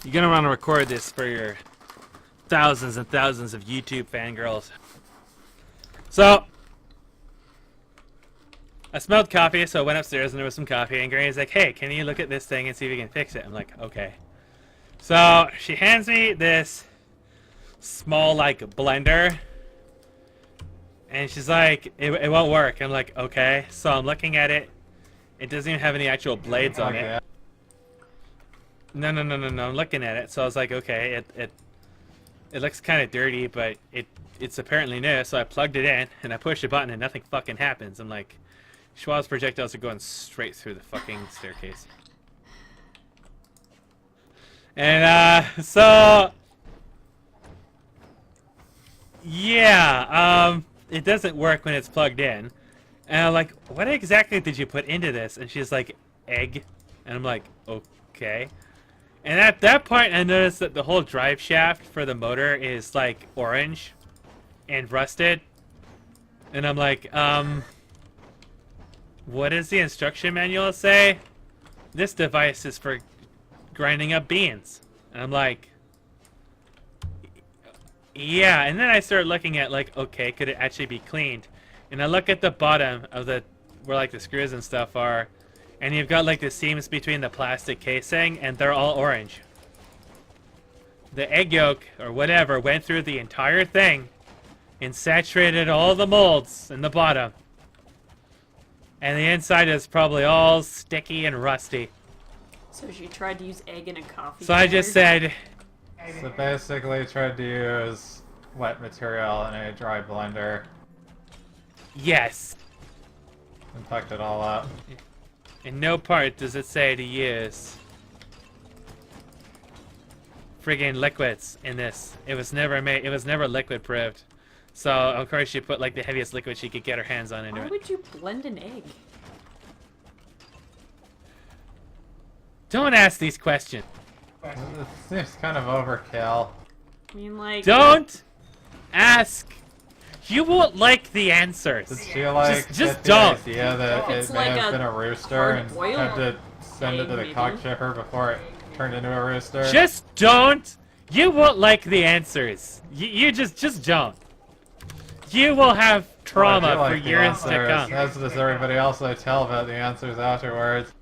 You're gonna want to record this for your thousands and thousands of YouTube fangirls. So, I smelled coffee, so I went upstairs and there was some coffee, and Granny's like, hey, can you look at this thing and see if you can fix it? I'm like, okay. So, she hands me this small, like, blender, and she's like, it won't work. I'm like, okay. So I'm looking at it. It doesn't even have any actual blades on it. No, I'm looking at it. So I was like, okay, it looks kind of dirty, but it's apparently new. So I plugged it in, and I pushed a button, and nothing fucking happens. I'm like, Schwab's projectiles are going straight through the fucking staircase. And, so... yeah, it doesn't work when it's plugged in. And I'm like, what exactly did you put into this? And she's like, egg. And I'm like, okay. And at that point, I noticed that the whole drive shaft for the motor is, like, orange and rusted. And I'm like, what does the instruction manual say? This device is for grinding up beans. And I'm like, yeah. And then I started looking at, like, okay, could it actually be cleaned? And I look at the bottom of the, where, like, the screws and stuff are, and you've got, like, the seams between the plastic casing, and they're all orange. The egg yolk, or whatever, went through the entire thing and saturated all the molds in the bottom. And the inside is probably all sticky and rusty. So she tried to use egg in a coffee. So I just said... So basically tried to use wet material in a dry blender. Yes. And fucked it all up. In no part does it say to use friggin' liquids in this. It was never made. It was never liquid proved. So of course she put like the heaviest liquid she could get her hands on into it. Why would you blend an egg? Don't ask these questions. It seems kind of overkill. I mean, like... Don't ask. You won't like the answers. Did she like just get the don't. idea that It's it like may have a been a rooster and hard-boiled had to send it to the egg, cock maybe? chipper before it turned into a rooster? Just don't. You won't like the answers. You just don't. You will have trauma Well, I for do like the years to answers, come. as does everybody else I tell about the answers afterwards.